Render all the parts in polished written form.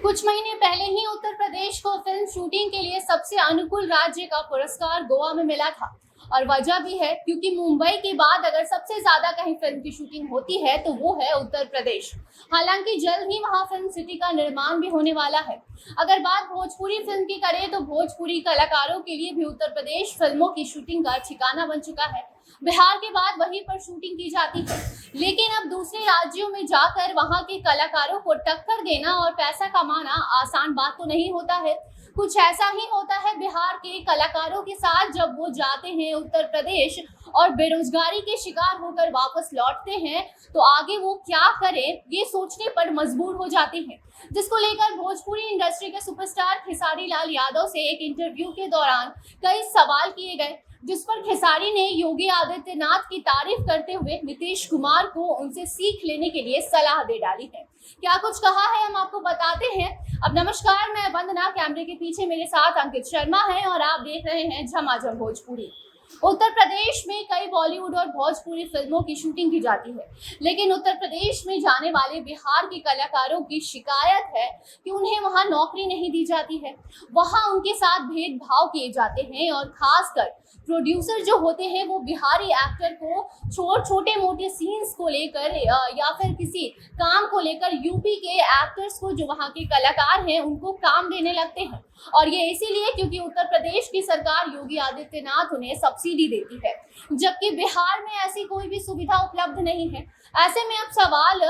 कुछ महीने पहले ही उत्तर प्रदेश को फिल्म शूटिंग के लिए सबसे अनुकूल राज्य का पुरस्कार गोवा में मिला था। और वजह भी है क्योंकि मुंबई के बाद अगर सबसे ज्यादा कहीं फिल्म की शूटिंग होती है तो वो है उत्तर प्रदेश। हालांकि जल्द ही वहां फिल्म सिटी का निर्माण भी होने वाला है। अगर बात भोजपुरी फिल्म की करें तो भोजपुरी कलाकारों के लिए भी उत्तर प्रदेश फिल्मों की शूटिंग का ठिकाना बन चुका है। बिहार के बाद वहीं पर शूटिंग की जाती है, लेकिन अब दूसरे राज्यों में जाकर वहां के कलाकारों को टक्कर देना और पैसा कमाना आसान बात तो नहीं होता है। कुछ ऐसा ही होता है बिहार के कलाकारों के साथ जब वो जाते हैं उत्तर प्रदेश और बेरोजगारी के शिकार होकर वापस लौटते हैं तो आगे वो क्या करें ये सोचने पर मजबूर हो जाते हैं। जिसको लेकर भोजपुरी इंडस्ट्री के सुपरस्टार खेसारी लाल यादव से एक इंटरव्यू के दौरान कई सवाल किए गए, जिस पर खेसारी ने योगी आदित्यनाथ की तारीफ करते हुए नीतीश कुमार को उनसे सीख लेने के लिए सलाह दे डाली है। क्या कुछ कहा है हम आपको बताते हैं। अब नमस्कार, मैं वंदना, कैमरे के पीछे मेरे साथ अंकित शर्मा है और आप देख रहे हैं झमाझम भोजपुरी। उत्तर प्रदेश में कई बॉलीवुड और भोजपुरी फिल्मों की शूटिंग की जाती है, लेकिन उत्तर प्रदेश में जाने वाले बिहार के कलाकारों की शिकायत है कि उन्हें वहां नौकरी नहीं दी जाती है। वहां उनके साथ भेदभाव किए जाते हैं और खासकर प्रोड्यूसर जो होते हैं वो बिहारी एक्टर को छोटे मोटे सीन्स को लेकर या फिर किसी काम को लेकर यूपी के एक्टर्स को जो वहाँ के कलाकार हैं उनको काम देने लगते हैं। और ये इसीलिए क्योंकि उत्तर प्रदेश की सरकार योगी आदित्यनाथ उन्हें सब्सिडी देती है, जबकि बिहार में ऐसी कोई भी सुविधा उपलब्ध नहीं है। ऐसे में अब सवाल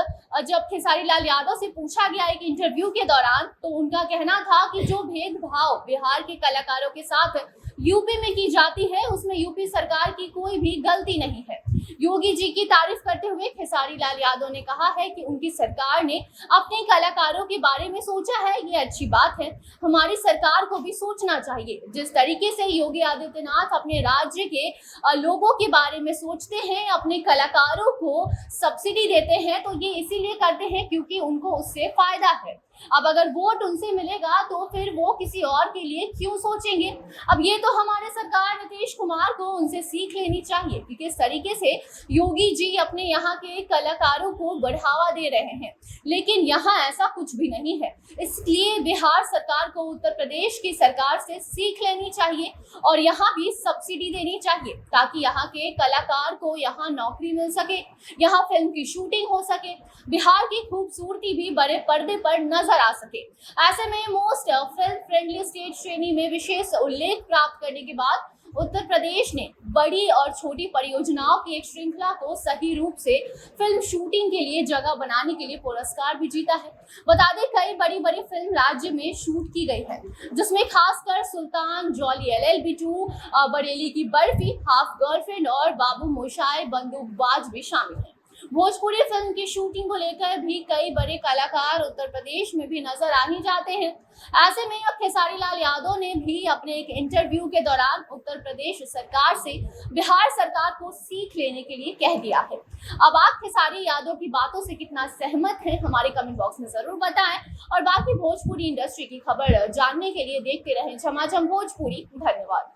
जब खेसारी लाल यादव से पूछा गया एक इंटरव्यू के दौरान तो उनका कहना था कि जो भेदभाव बिहार के कलाकारों के साथ यूपी में की जाती है उसमें यूपी सरकार की कोई भी गलती नहीं है। योगी जी की तारीफ करते हुए खेसारी लाल यादव ने कहा है कि उनकी सरकार ने अपने कलाकारों के बारे में सोचा है, ये अच्छी बात है। हमारी सरकार को भी सोचना चाहिए। जिस तरीके से योगी आदित्यनाथ अपने राज्य के लोगों के बारे में सोचते हैं, अपने कलाकारों को सब्सिडी देते हैं, तो ये इसीलिए करते हैं क्योंकि उनको उससे फायदा है। अब अगर वोट उनसे मिलेगा तो फिर वो किसी और के लिए क्यों सोचेंगे। अब ये तो हमारे सरकार नीतीश कुमार को उनसे सीख लेनी चाहिए कि किस तरीके से योगी जी अपने यहाँ के कलाकारों को बढ़ावा दे रहे हैं, लेकिन यहाँ ऐसा कुछ भी नहीं है। इसलिए बिहार सरकार को उत्तर प्रदेश की सरकार से सीख लेनी चाहिए और यहाँ भी सब्सिडी देनी चाहिए ताकि यहाँ के कलाकार को यहाँ नौकरी मिल सके, यहाँ फिल्म की शूटिंग हो सके, बिहार की खूबसूरती भी बड़े पर्दे पर नजर आ सके। ऐसे में मोस्ट फिल्म फ्रेंडली स्टेट श्रेणी में विशेष उल्लेख प्राप्त करने के बाद उत्तर प्रदेश ने बड़ी और छोटी परियोजनाओं की एक श्रृंखला को सही रूप से फिल्म शूटिंग के लिए जगह बनाने के लिए पुरस्कार भी जीता है। बता दें कई बड़ी बड़ी फिल्म राज्य में शूट की गई है, जिसमें खासकर सुल्तान, जॉली LLB 2, बरेली की बर्फी, हाफ गर्लफ्रेंड और बाबू मोशाय बंदूकबाज भी शामिल है। भोजपुरी फिल्म की शूटिंग को लेकर भी कई बड़े कलाकार उत्तर प्रदेश में भी नजर आ ही जाते हैं। ऐसे में अब खेसारी लाल यादव ने भी अपने एक इंटरव्यू के दौरान उत्तर प्रदेश सरकार से बिहार सरकार को सीख लेने के लिए कह दिया है। अब आप खेसारी यादव की बातों से कितना सहमत हैं हमारे कमेंट बॉक्स में जरूर बताएं और बाकी भोजपुरी इंडस्ट्री की खबर जानने के लिए देखते रहें झमाझम भोजपुरी। धन्यवाद।